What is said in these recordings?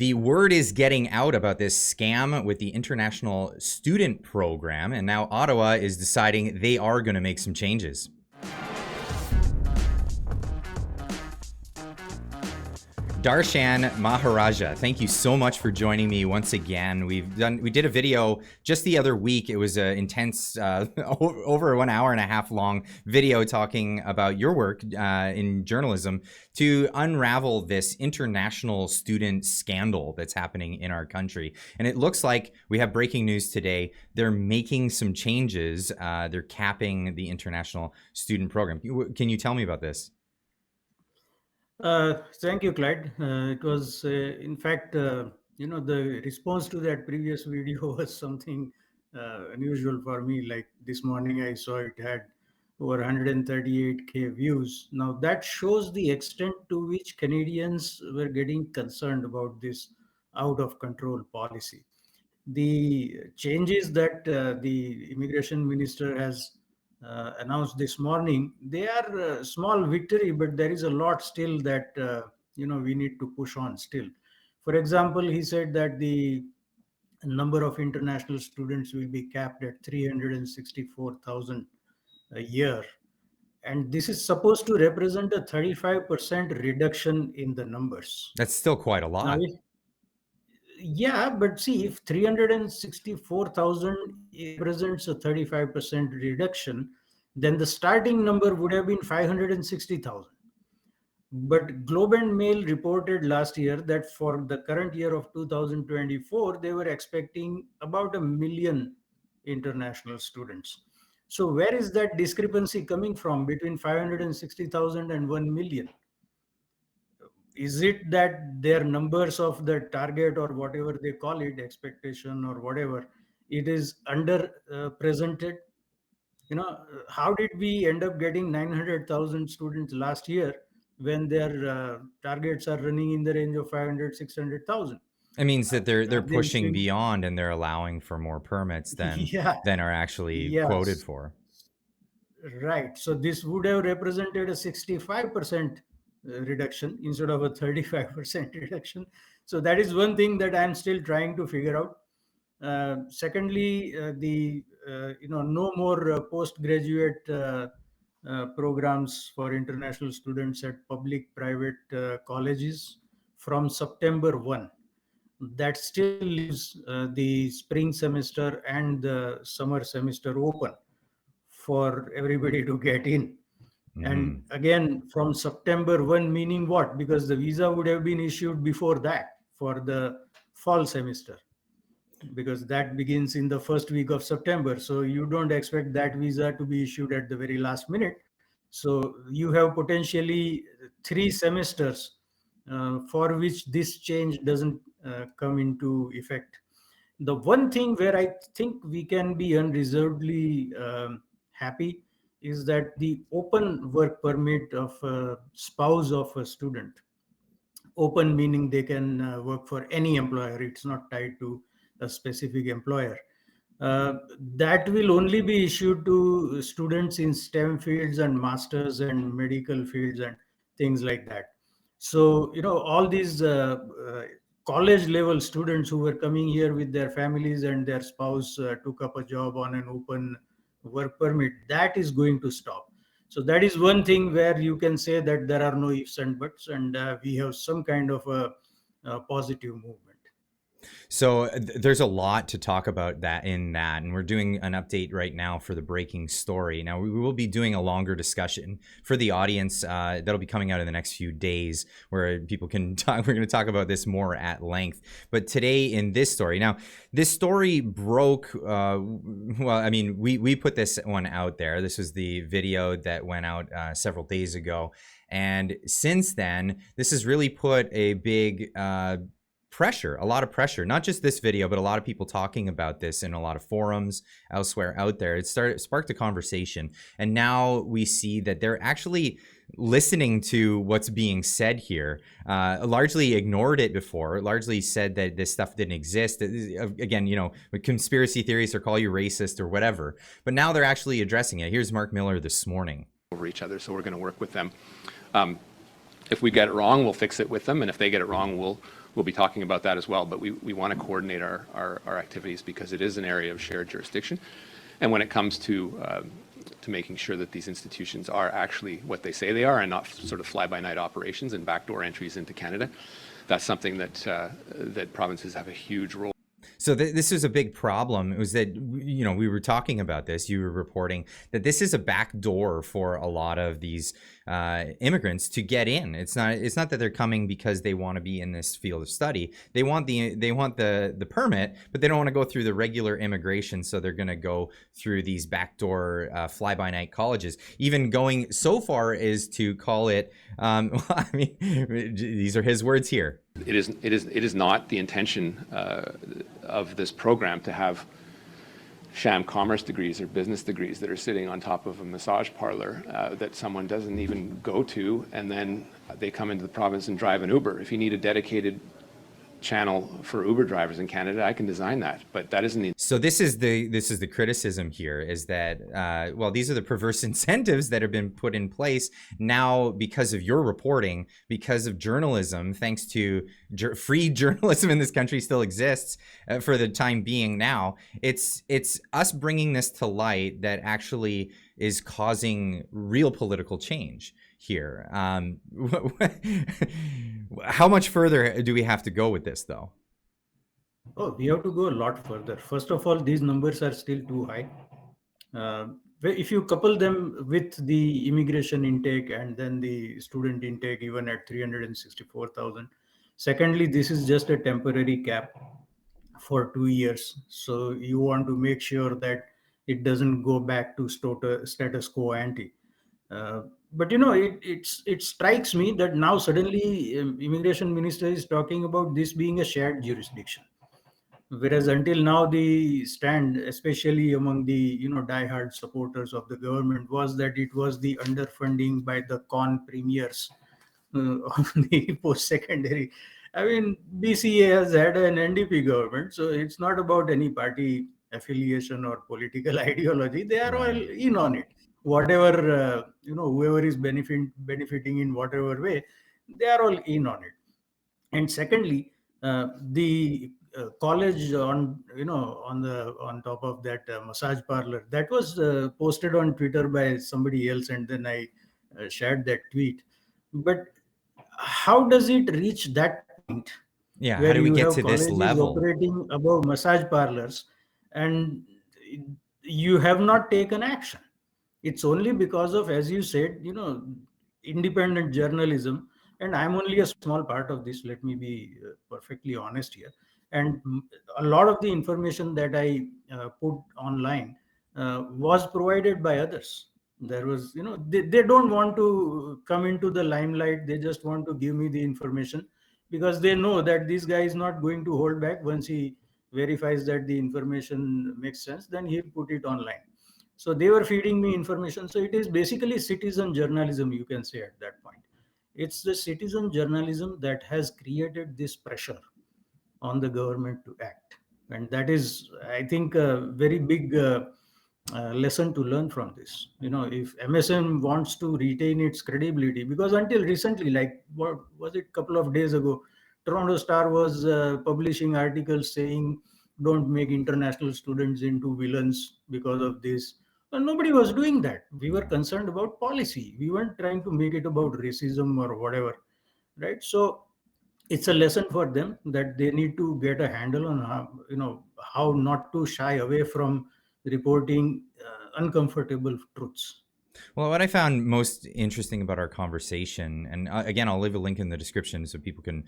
The word is getting out about this scam with the international student program, and now Ottawa is deciding they are going to make some changes. Darshan Maharaja, thank you so much for joining me once again. We did a video just the other week. It was an intense, over 1 hour and a half long video talking about your work in journalism to unravel this international student scandal that's happening in our country. And it looks like we have breaking news today. They're making some changes. They're capping the international student program. Can you tell me about this? Thank you, Clyde. It was, in fact, the response to that previous video was something unusual for me. Like this morning, I saw it had over 138K views. Now, that shows the extent to which Canadians were getting concerned about this out of control policy. The changes that the immigration minister has announced this morning, they are a small victory, but there is a lot still that we need to push on still. For example, he said that the number of international students will be capped at 364,000 a year, and this is supposed to represent a 35% reduction in the numbers. That's still quite a Now, lot. yeah, but see, if 364,000 represents a 35% reduction, then the starting number would have been 560,000. But Globe and Mail reported last year that for the current year of 2024, they were expecting about 1 million international students. So where is that discrepancy coming from between 560,000 and 1 million? Is it that their numbers of the target or whatever they call it, expectation or whatever, it is under presented? How did we end up getting 900,000 students last year when their targets are running in the range of 500, 600,000? It means that they're They pushing seem, beyond and they're allowing for more permits yeah, than are actually quoted yes, for. right. So this would have represented a 65% reduction instead of a 35% reduction. So that is one thing that I'm still trying to figure out. Secondly, the no more postgraduate programs for international students at public-private colleges from September 1. That still leaves the spring semester and the summer semester open for everybody to get in. And Mm-hmm. again, from September 1, meaning what? Because the visa would have been issued before that for the fall semester, because that begins in the first week of September. So you don't expect that visa to be issued at the very last minute. So you have potentially 3 semesters for which this change doesn't come into effect. The one thing where I think we can be unreservedly happy is that the open work permit of a spouse of a student, open meaning they can work for any employer, it's not tied to a specific employer, uh, that will only be issued to students in STEM fields and masters and medical fields and things like that. So all these college level students who were coming here with their families and their spouse took up a job on an open work permit, that is going to stop. So that is one thing where you can say that there are no ifs and buts, and we have some kind of a positive movement. So there's a lot to talk about and we're doing an update right now for the breaking story. Now we will be doing a longer discussion for the audience that'll be coming out in the next few days, where people can talk. We're going to talk about this more at length. But today in this story, now this story broke. Well, I mean, we put this one out there. This was the video that went out several days ago, and since then, this has really put a big pressure, a lot of pressure, not just this video, but a lot of people talking about this in a lot of forums elsewhere out there. It sparked a conversation, and now we see that they're actually listening to what's being said here. Largely ignored it before, largely said that this stuff didn't exist. Again, with conspiracy theories, or call you racist or whatever, but now they're actually addressing it. Here's Mark Miller this morning. Over each other, so we're going to work with them. If we get it wrong, we'll fix it with them, and if they get it wrong, we'll be talking about that as well. But we want to coordinate our activities because it is an area of shared jurisdiction. And when it comes to making sure that these institutions are actually what they say they are and not sort of fly-by-night operations and backdoor entries into Canada, that's something that that provinces have a huge role. So this is a big problem. It was that, you know, we were talking about this. You were reporting that this is a back door for a lot of these immigrants to get in. It's not that they're coming because they want to be in this field of study. They want the permit, but they don't want to go through the regular immigration. So they're going to go through these backdoor fly-by-night colleges. Even going so far as to call it. Well, I mean, these are his words here. It is not the intention of this program to have sham commerce degrees or business degrees that are sitting on top of a massage parlor that someone doesn't even go to, and then they come into the province and drive an Uber. If you need a dedicated channel for Uber drivers in Canada, I can design that, but that isn't the. So this is the criticism here, is that well, these are the perverse incentives that have been put in place now because of your reporting, because of journalism, thanks to free journalism in this country still exists for the time being. Now it's us bringing this to light that actually is causing real political change here. How much further do we have to go with this, though? Oh, we have to go a lot further. First of all, these numbers are still too high. If you couple them with the immigration intake and then the student intake, even at 364,000. Secondly, this is just a temporary cap for 2 years. So you want to make sure that it doesn't go back to status quo ante. But you know, it strikes me that now suddenly immigration minister is talking about this being a shared jurisdiction, whereas until now the stand, especially among the diehard supporters of the government, was that it was the underfunding by the con premiers of the post-secondary. I mean, BCA has had an NDP government, so it's not about any party affiliation or political ideology. They are all in on it. Whatever whoever is benefiting in whatever way, they are all in on it. And secondly, the college on top of that massage parlor, that was posted on Twitter by somebody else, and then I shared that tweet. But how does it reach that point? Yeah, where how do we you get have to this colleges level? operating above massage parlors and you have not taken action? It's only because of, as you said, independent journalism, and I'm only a small part of this, let me be perfectly honest here. And a lot of the information that I put online was provided by others. There was, they don't want to come into the limelight. They just want to give me the information because they know that this guy is not going to hold back. Once he verifies that the information makes sense, then he'll put it online. So they were feeding me information. So it is basically citizen journalism, you can say, at that point. It's the citizen journalism that has created this pressure on the government to act. And that is, I think, a very big lesson to learn from this. If MSM wants to retain its credibility, because until recently, like what was it, couple of days ago, Toronto Star was publishing articles saying don't make international students into villains because of this. Well, nobody was doing that. We were concerned about policy. We weren't trying to make it about racism or whatever, right? So it's a lesson for them that they need to get a handle on how not to shy away from reporting uncomfortable truths. Well, what I found most interesting about our conversation, and again, I'll leave a link in the description so people can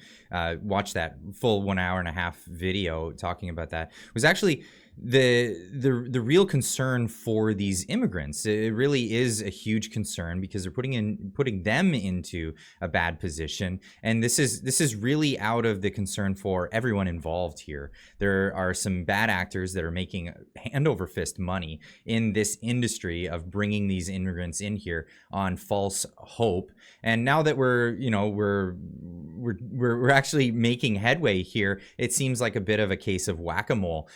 watch that full 1 hour and a half video talking about that, was actually the real concern for these immigrants. It really is a huge concern because they're putting them into a bad position, and this is really out of the concern for everyone involved here. There are some bad actors that are making hand over fist money in this industry of bringing these immigrants in here on false hope. And now that we're actually making headway here, it seems like a bit of a case of whack-a-mole.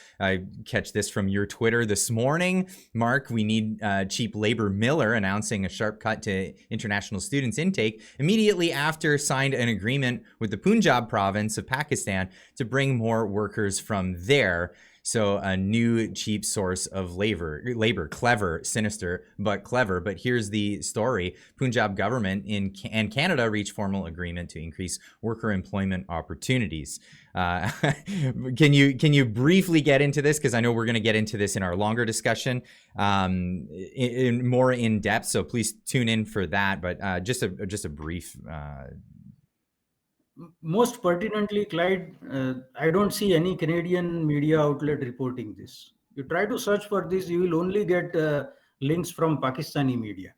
catch this from your Twitter this morning. Mark, we need cheap labor. Miller announcing a sharp cut to international students intake immediately after signed an agreement with the Punjab province of Pakistan to bring more workers from there. So a new cheap source of labor, clever, sinister, but clever. But here's the story. Punjab government and Canada reached formal agreement to increase worker employment opportunities. Can you briefly get into this? Because I know we're going to get into this in our longer discussion in more in depth. So please tune in for that. But just a brief. Most pertinently, Clyde, I don't see any Canadian media outlet reporting this. You try to search for this, you will only get links from Pakistani media.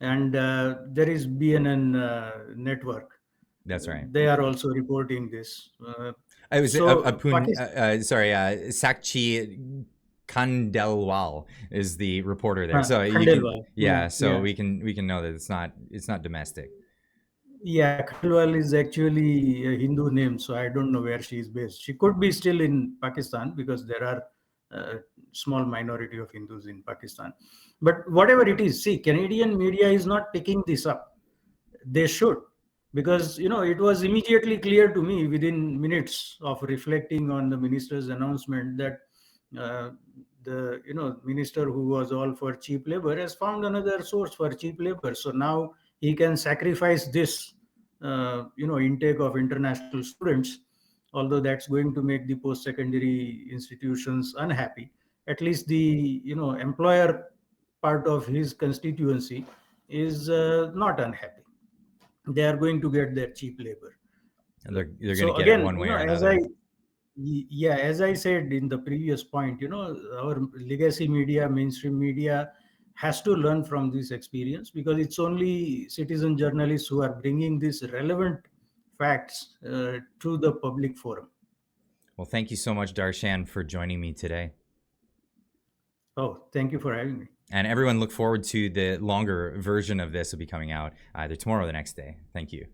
And there is BNN network. That's right. They are also reporting this. It was so Sakchi Khandelwal is the reporter there. So Khandelwal. So we can know that it's not domestic. Yeah, Khandelwal is actually a Hindu name, so I don't know where she is based. She could be still in Pakistan because there are a small minority of Hindus in Pakistan. But whatever it is, see, Canadian media is not picking this up. They should, because it was immediately clear to me within minutes of reflecting on the minister's announcement that the minister who was all for cheap labor has found another source for cheap labor. So now he can sacrifice this intake of international students, although that's going to make the post-secondary institutions unhappy. At least the employer part of his constituency is not unhappy. They are going to get their cheap labor. And they're going to get it one way or another. As I said in the previous point, our legacy media, mainstream media has to learn from this experience, because it's only citizen journalists who are bringing these relevant facts to the public forum. Well, thank you so much, Darshan, for joining me today. Oh, thank you for having me. And everyone, look forward to the longer version of this will be coming out either tomorrow or the next day. Thank you.